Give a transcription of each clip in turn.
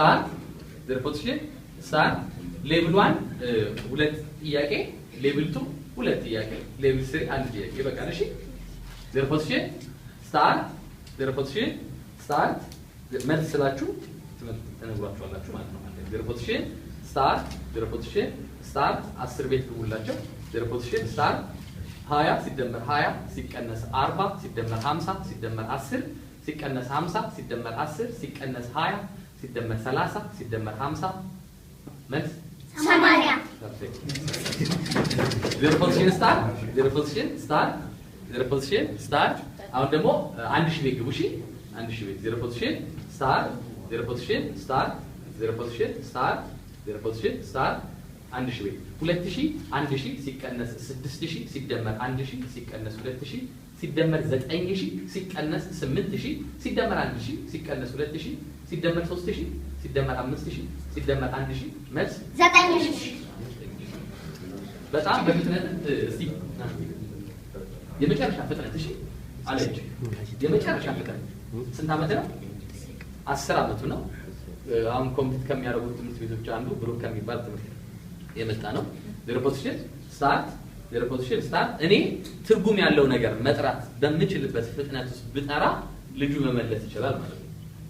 start repetition start level 1 ሁለት ጥያቄ level 2 ሁለት ጥያቄ level 3 አንድ ጥያቄ በቃ እሺ repetition start መልስ ስላችሁ ተነግሯችኋላችሁ ማለት ነው repetition start 10 ቤት ግቡላቸው repetition start 20 ሲደመር 20 ሲቀነስ 40 ሲደመር 50 ሲደመር 10 ሲቀነስ 50 ሲደመር 10 ሲቀነስ 20 ሲደመር 30 ሲደመር 50 መልስ 80 ፐርፌክት repetition start አሁን ደግሞ 1000 ቤት ግቡ እሺ 1000 ቤት repetition start 1000 ቤት 2000 1000 ሲቀነስ 6000 ሲደመር 1000 ሲቀነስ 2000 ሲደመር 9000 ሲቀነስ 8000 ሲደመር 1000 ሲቀነስ 2000 ሲደመር 3000 ሲደመር 5000 ሲደመር 1000 መልስ 9000 በጣም በፍጥነት እስቲ የመጨረሻ ፍጥነት እሺ አለች የመጨረሻ ፍጥነት ስንት ዓመት ነው 10 ዓመቱ ነው አሁን ኮምፒውተር ከሚያደርጉት ትምህርት ቤቶች አንዱ ብሩክ ከሚባል ትምህርት የመጣ ነው repetition start እኔ ትርጉም ያለው ነገር መጥራት በምችልበት ፍጥነት ውስጥ ብጠራ ልጁ መመለስ ይችላል ማለት ነው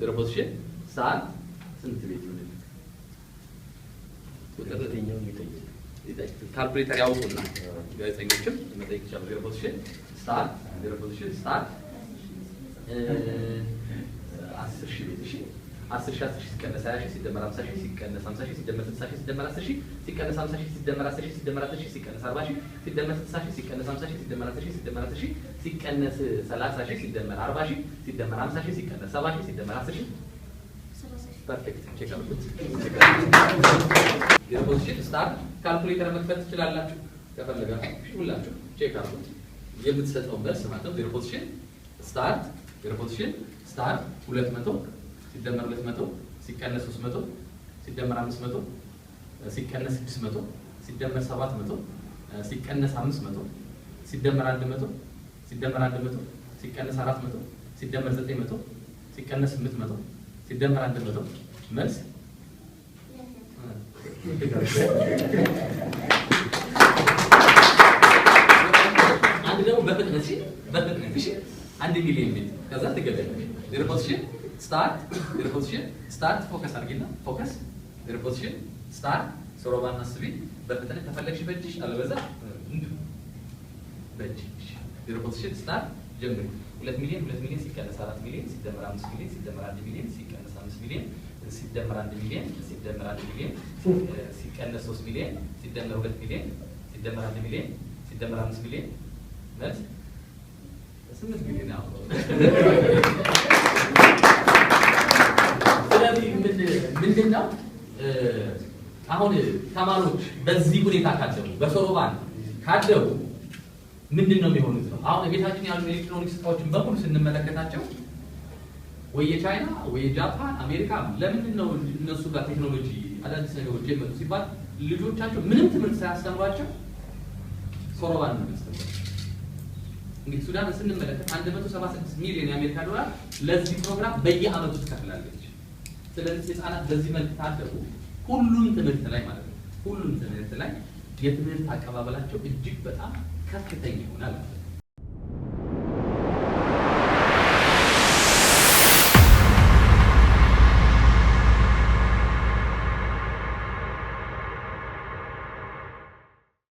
repetition start ስንት ቤት ነው ወጣተኛው ይጠይቅ ካልኩሌተር ያውቁና ጋዜጠኞችም መጠየቅ ይችላሉ repetition start 10 ቤት እሺ 10 ሲቀነስ 20 ሲደመር 50 ሲቀነስ 50 ሲደመር 60 ሲደመር 10 ሲቀነስ 50 ሲደመር 10 ሲደመር 10 ሲቀነስ 40 ሲደመር 60 ሲቀነስ 50 ሲደመር 10 ሲደመር 10 ሲቀነስ 30 ሲደመር 40 ሲደመር 50 ሲቀነስ 70 ሲደመር 10 ፐርፌክት ቼክ አድርጉት repetition start ካልኩሌተር መክፈት ትችላላችሁ ከፈለጋችሁ ሁላችሁ ቼክ አድርጉት የምትሰጠው መልስ ማለት ነው repetition start 200 ሲደመር 200 ሲቀነስ 300 ሲደመር 500 ሲቀነስ 600 ሲደመር 700 ሲቀነስ 500 ሲደመር 100 ሲደመር 100 ሲቀነስ 400 ሲደመር 900 ሲቀነስ 800 ሲደመር 100 መልስ አንድ ደግሞ በፍጥነት እሺ 1 ሚሊዮን ቤት ከዛ ትገበያለሽ repetition start ፎከስ አድርጊና ፎከስ repetition start ሶሮባን አስቢ በፍጥነት ተፈለግሽ በእጅሽ አለበዛ በእጅሽ repetition start ጀምሪ 2 ሚሊዮን ሲቀነስ 4 ሚሊዮን ሲደመር 5 ሚሊዮን ሲደመር 1 ሚሊዮን ሲቀነስ 5 ሚሊዮን ሲደመር 1 ሚሊዮን ሲደመር 1 ሚሊዮን ሲቀነስ 3 ሚሊዮን ሲደመር 2 ሚሊዮን ሲደመር 1 ሚሊዮን ሲደመር 5 ሚሊዮን ማለት 8 ሚሊዮን ነው ስለዚህ ምንድነው አሁን ተማሪዎች በዚህ ሁኔታ ካደጉ በሶሮባን ካደጉ ምንድነው የሚሆኑት ነው አሁን ቤታችን ያሉ ኤሌክትሮኒክስ እቃዎችን በሙሉ ስንመለከታቸው ወይ የቻይና ወይ የጃፓን አሜሪካ ለምንድነው እነሱ ጋር ቴክኖሎጂ አዳዲስ ነገሮች የመጡ ሲባል ልጆቻቸው ምንም ትምህርት ሳያስተምሯቸው ሶሮባን ነው የሚያስተምሩት እንግዲህ ሱዳን ስንመለከት 176 ሚሊዮን የአሜሪካ ዶላር ለዚህ ፕሮግራም በየአመቱ ትከፍላለች ስለዚህ ህፃናት በዚህ መልክ ታደጉ ሁሉም ትምህርት ላይ ማለት ነው ሁሉም ትምህርት ላይ የትምህርት አቀባበላቸው እጅግ በጣም ከፍተኛ ይሆናል